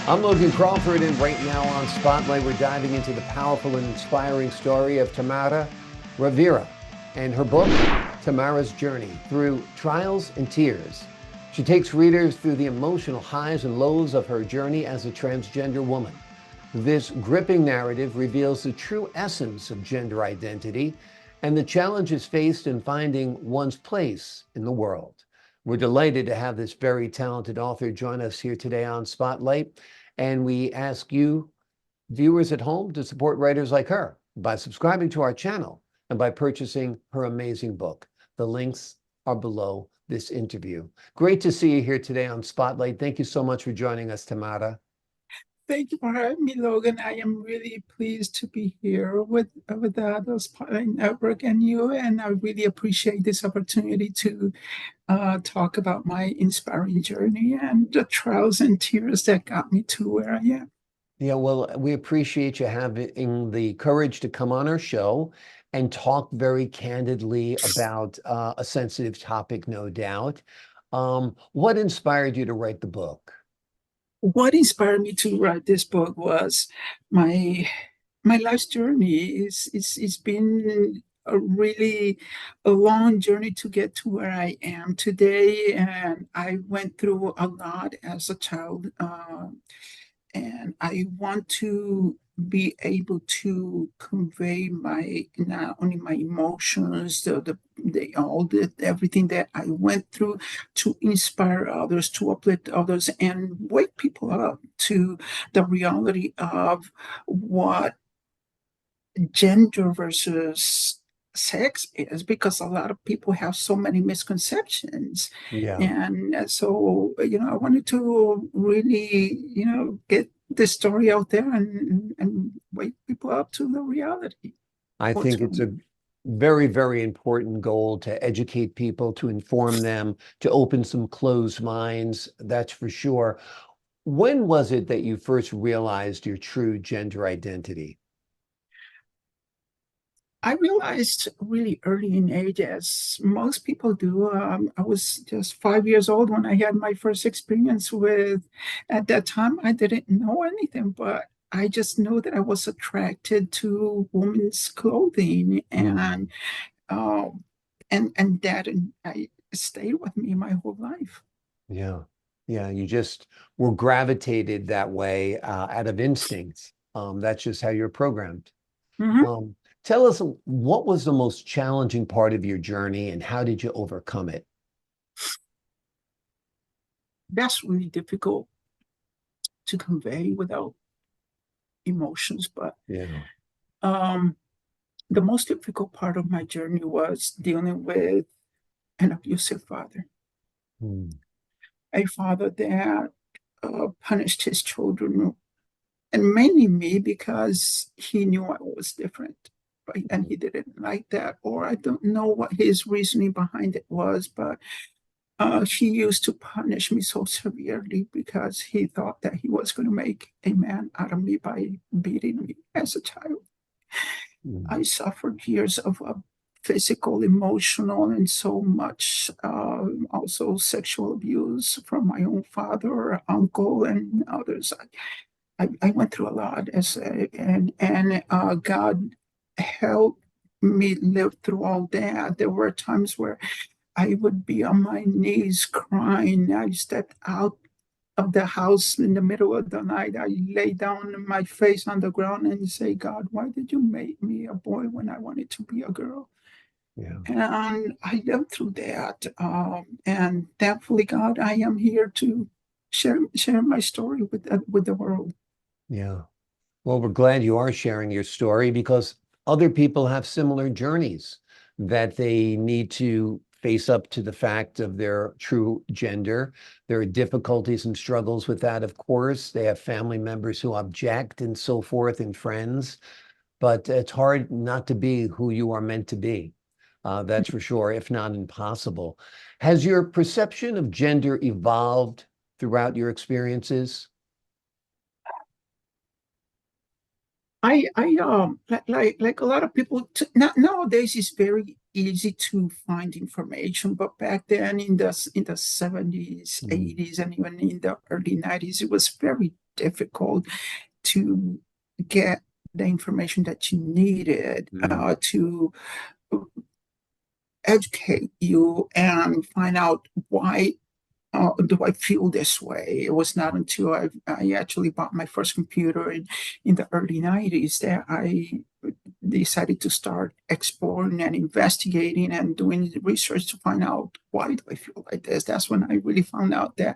I'm Logan Crawford, and right now on Spotlight, we're diving into the powerful and inspiring story of Tamara Rivera and her book, Tamara's Journey Through Trials and Tears. She takes readers through the emotional highs and lows of her journey as a transgender woman. This gripping narrative reveals the true essence of gender identity and the challenges faced in finding one's place in the world. We're delighted to have this very talented author join us here today on Spotlight. And we ask you, viewers at home, to support writers like her by subscribing to our channel and by purchasing her amazing book. The links are below this interview. Great to see you here today on Spotlight. Thank you so much for joining us, Tamara. Thank you for having me, Logan. I am really pleased to be here with the Spotlight Network and you, and I really appreciate this opportunity to talk about my inspiring journey and the trials and tears that got me to where I am. Yeah, well, we appreciate you having the courage to come on our show and talk very candidly about a sensitive topic, no doubt. What inspired you to write the book? What inspired me to write this book was my my life's journey. It's been a really a long journey to get to where I am today, and I went through a lot as a child, and I want to be able to convey my not only my emotions, the all the everything that I went through, to inspire others, to uplift others, and wake people up to the reality of what gender versus sex is, because a lot of people have so many misconceptions. Yeah. And so, I wanted to really, get this story out there and wake people up to the reality. I What's think it's a very, very important goal to educate people, to inform them, to open some closed minds. That's for sure. When was it that you first realized your true gender identity? I realized really early in age, as most people do. I was just 5 years old when I had my first experience with. At that time, I didn't know anything, but I just knew that I was attracted to women's clothing, Mm. um, and that and I stayed with me my whole life. Yeah. Yeah. You just were gravitated that way out of instinct. That's just how you're programmed. Mhm. Um, Tell us, what was the most challenging part of your journey and how did you overcome it? That's really difficult to convey without emotions, but Yeah. um, the most difficult part of my journey was dealing with an abusive father, Mm. a father that punished his children, and mainly me, because he knew I was different, right? And he didn't like that, or I don't know what his reasoning behind it was, but he used to punish me so severely because he thought that he was going to make a man out of me by beating me as a child. I Mm. suffered years of physical, emotional, and so much also sexual abuse from my own father, uncle, and others. I went through a lot, and God helped me live through all that. There were times where I would be on my knees crying. I stepped out of the house in the middle of the night. I lay down my face on the ground and say, God, why did you make me a boy when I wanted to be a girl? Yeah. And I lived through that. And thankfully, God, I am here to share my story with the world. Yeah. Well, we're glad you are sharing your story because other people have similar journeys that they need to face up to the fact of their true gender. There are difficulties and struggles with that, of course. They have family members who object and so forth, and friends, but it's hard not to be who you are meant to be. That's for sure, if not impossible. Has your perception of gender evolved throughout your experiences? Like a lot of people not nowadays, it's very easy to find information, but back then in the 70s, Mm. 80s, and even in the early 90s, it was very difficult to get the information that you needed Mm. to educate you and find out why do I feel this way? It was not until I actually bought my first computer in the early 90s that I decided to start exploring and investigating and doing research to find out why do I feel like this. That's when I really found out that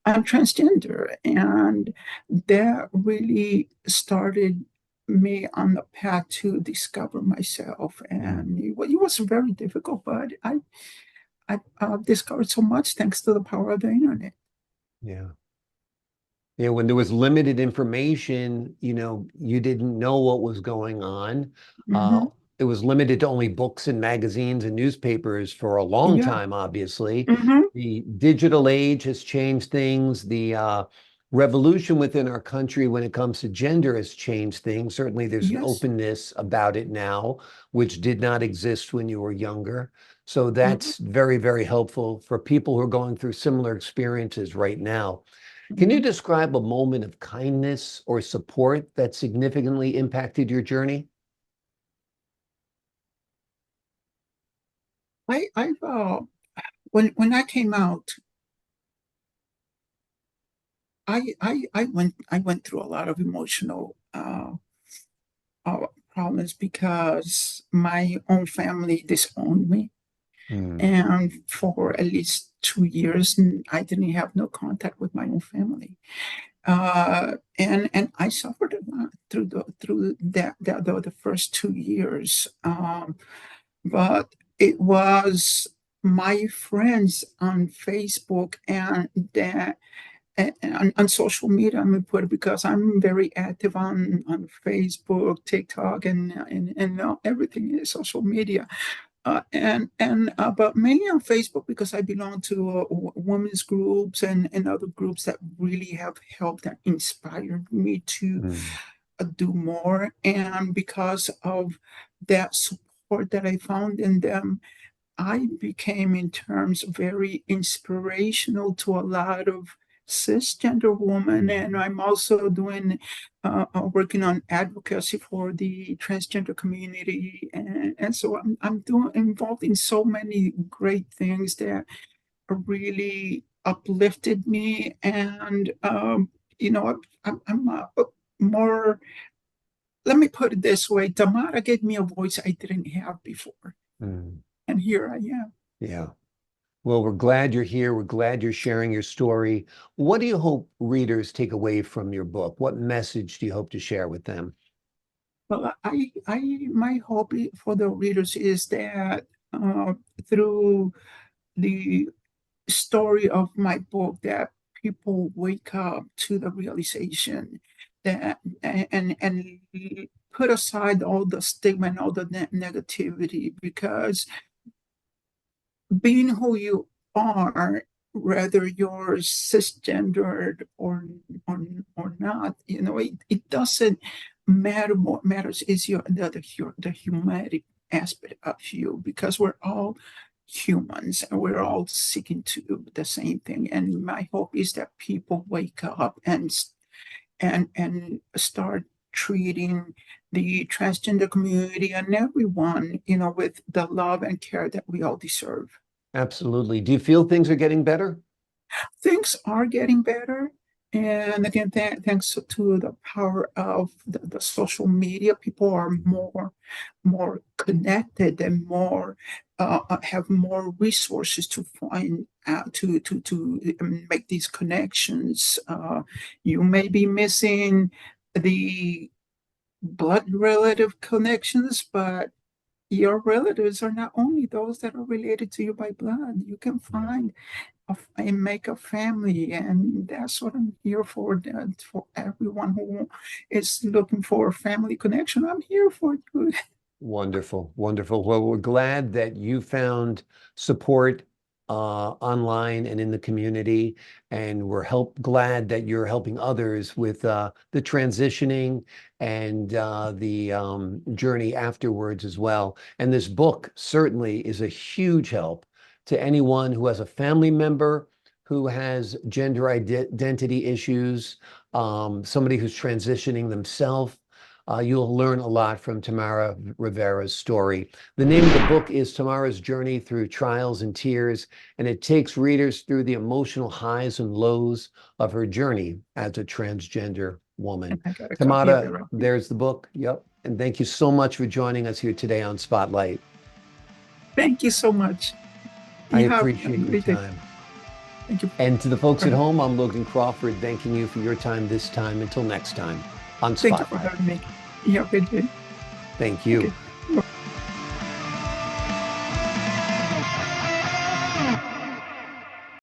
I'm transgender. And that really started me on the path to discover myself. Mm. And it was very difficult, but I've discovered so much thanks to the power of the internet. Yeah. When there was limited information, you didn't know what was going on. Uh, Hmm. it was limited to only books and magazines and newspapers for a long Yeah. time, obviously. Hmm. The digital age has changed things. The revolution within our country when it comes to gender has changed things. Certainly, there's an Yes. openness about it now, which did not exist when you were younger. So Hmm. that's very, very helpful for people who are going through similar experiences right now. Can you Hmm. describe a moment of kindness or support that significantly impacted your journey? I've when I came out, I went through a lot of emotional problems because my own family disowned me, Mm. and for at least 2 years, I didn't have no contact with my own family. And I suffered a lot through the first 2 years. But it was my friends on Facebook and that and on social media. I'm put it because I'm very active on Facebook, TikTok, and everything is social media. But mainly on Facebook because I belong to women's groups and other groups that really have helped and inspired me to Mm. do more. And because of that support that I found in them, I became, in terms, very inspirational to a lot of cisgender women, Mm. and I'm also doing working on advocacy for the transgender community, and so I'm doing involved in so many great things that really uplifted me, and I'm more. Let me put it this way: Tamara gave me a voice I didn't have before, Mm. and here I am. Yeah. Well, we're glad you're here. We're glad you're sharing your story. What do you hope readers take away from your book? What message do you hope to share with them? Well, my hope for the readers is that through the story of my book, that people wake up to the realization that and put aside all the stigma and all the negativity, because being who you are, whether you're cisgendered or not, it doesn't matter. What matters is the humanity aspect of you, because we're all humans and we're all seeking to do the same thing. And my hope is that people wake up and start treating the transgender community and everyone, with the love and care that we all deserve. Absolutely. Do you feel things are getting better? Things are getting better. And again, thanks to the power of the social media, people are more connected and more have more resources to find out to make these connections. You may be missing the blood relative connections, but your relatives are not only those that are related to you by blood. You can Yeah. find and make a family, and that's what I'm here for. That for everyone who is looking for a family connection, I'm here for you. Wonderful, wonderful. Well, we're glad that you found support online and in the community, and we're glad that you're helping others with the transitioning and the journey afterwards as well. And this book certainly is a huge help to anyone who has a family member who has gender identity issues, somebody who's transitioning themselves. You'll learn a lot from Tamara Rivera's story. The name of the book is Tamara's Journey Through Trials and Tears, and it takes readers through the emotional highs and lows of her journey as a transgender woman. I got a copy of it Tamara, right here. there's the book. Yep. And thank you so much for joining us here today on Spotlight. Thank you so much. I You have a appreciate your great day. time. Thank you. And to the folks at Bye. home, I'm Logan Crawford, thanking you for your time this time. Until next time on Thank you for Spotlight. having me. You have a good day. Thank you. Okay.